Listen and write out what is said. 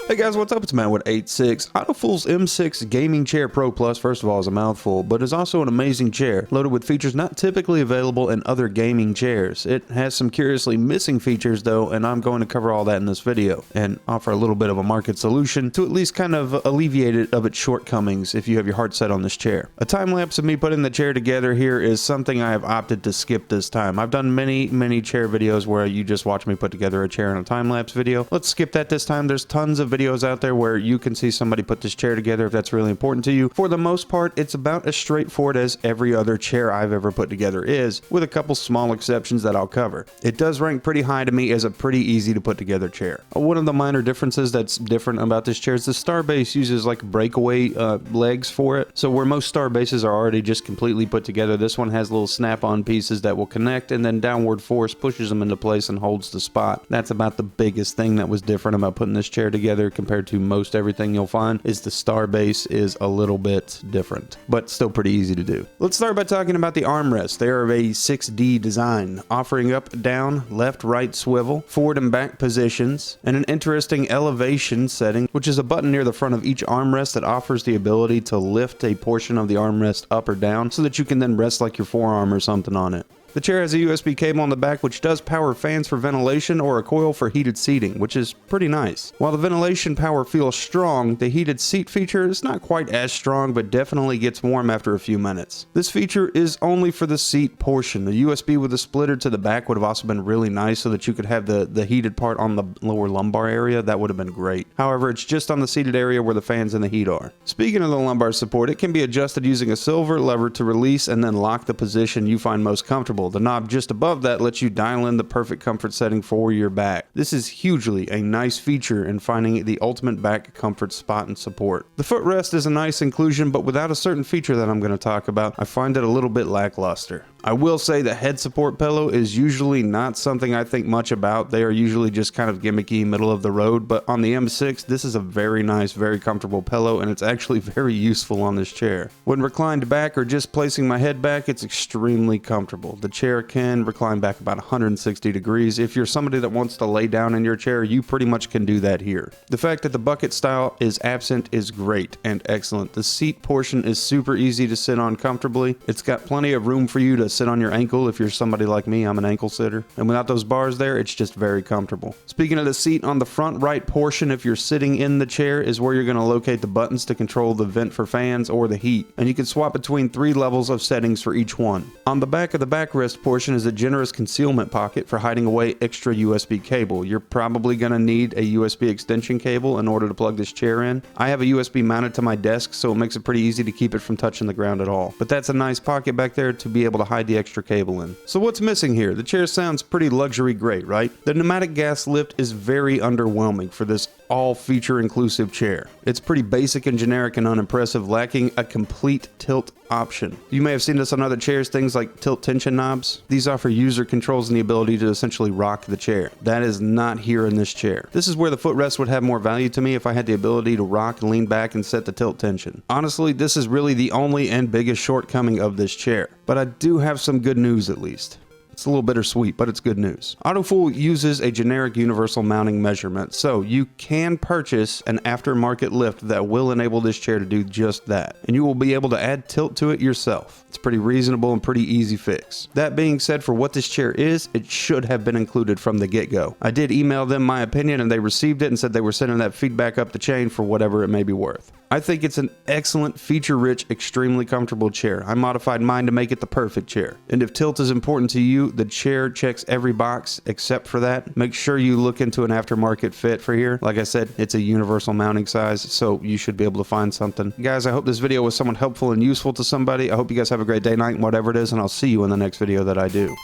Hey guys, what's up? It's Matt with 86. AutoFulls M6 Gaming Chair Pro Plus, first of all, is a mouthful, but is also an amazing chair, loaded with features not typically available in other gaming chairs. It has some curiously missing features though, and I'm going to cover all that in this video, and offer a little bit of a market solution to at least kind of alleviate it of its shortcomings if you have your heart set on this chair. A time lapse of me putting the chair together here is something I have opted to skip this time. I've done many chair videos where you just watch me put together a chair in a time lapse video. Let's skip that this time. There's tons of videos out there where you can see somebody put this chair together if that's really important to you. For the most part, it's about as straightforward as every other chair I've ever put together is, with a couple small exceptions that I'll cover. It does rank pretty high to me as a pretty easy to put together chair. One of the minor differences that's different about this chair is the star base uses like breakaway legs for it. So where most star bases are already just completely put together, this one has little snap-on pieces that will connect, and then downward force pushes them into place and holds the spot. That's about the biggest thing that was different about putting this chair together compared to most everything you'll find, is the star base is a little bit different, but still pretty easy to do. Let's start by talking about the armrests. They are of a 6D design, offering up, down, left, right swivel, forward and back positions, and an interesting elevation setting, which is a button near the front of each armrest that offers the ability to lift a portion of the armrest up or down so that you can then rest like your forearm or something on it. The chair has a USB cable on the back which does power fans for ventilation or a coil for heated seating, which is pretty nice. While the ventilation power feels strong, the heated seat feature is not quite as strong, but definitely gets warm after a few minutes. This feature is only for the seat portion. The USB with a splitter to the back would have also been really nice so that you could have the heated part on the lower lumbar area. That would have been great. However, it's just on the seated area where the fans and the heat are. Speaking of the lumbar support, it can be adjusted using a silver lever to release and then lock the position you find most comfortable. The knob just above that lets you dial in the perfect comfort setting for your back. This is hugely a nice feature in finding the ultimate back comfort spot and support. The footrest is a nice inclusion, but without a certain feature that I'm going to talk about, I find it a little bit lackluster. I will say the head support pillow is usually not something I think much about. They are usually just kind of gimmicky, middle of the road, but on the M6, this is a very nice, very comfortable pillow, and it's actually very useful on this chair. When reclined back or just placing my head back, it's extremely comfortable. The chair can recline back about 160 degrees. If you're somebody that wants to lay down in your chair, you pretty much can do that here. The fact that the bucket style is absent is great and excellent. The seat portion is super easy to sit on comfortably. It's got plenty of room for you to sit on your ankle if you're somebody like me. I'm an ankle sitter, and without those bars there, it's just very comfortable. Speaking of the seat, on the front right portion, if you're sitting in the chair, is where you're going to locate the buttons to control the vent for fans or the heat, and you can swap between 3 levels of settings for each one. On the back of the backrest portion is a generous concealment pocket for hiding away extra USB cable. You're probably going to need a USB extension cable in order to plug this chair in. I have a USB mounted to my desk, so it makes it pretty easy to keep it from touching the ground at all, but that's a nice pocket back there to be able to hide the extra cable in. So what's missing here? The chair sounds pretty luxury great, right? The pneumatic gas lift is very underwhelming for this all feature inclusive chair. It's pretty basic and generic and unimpressive, lacking a complete tilt option. You may have seen this on other chairs, things like tilt tension knobs. These offer user controls and the ability to essentially rock the chair. That is not here in this chair. This is where the footrest would have more value to me if I had the ability to rock and lean back and set the tilt tension. Honestly, this is really the only and biggest shortcoming of this chair, but I do have some good news at least. It's a little bittersweet, but it's good news. AutoFulls uses a generic universal mounting measurement, so you can purchase an aftermarket lift that will enable this chair to do just that, and you will be able to add tilt to it yourself. It's pretty reasonable and pretty easy fix. That being said, for what this chair is, it should have been included from the get-go. I did email them my opinion, and they received it and said they were sending that feedback up the chain for whatever it may be worth. I think it's an excellent, feature-rich, extremely comfortable chair. I modified mine to make it the perfect chair. And if tilt is important to you, the chair checks every box except for that. Make sure you look into an aftermarket fit for here. Like I said, it's a universal mounting size, so you should be able to find something. Guys, I hope this video was somewhat helpful and useful to somebody. I hope you guys have a great day, night, whatever it is, and I'll see you in the next video that I do.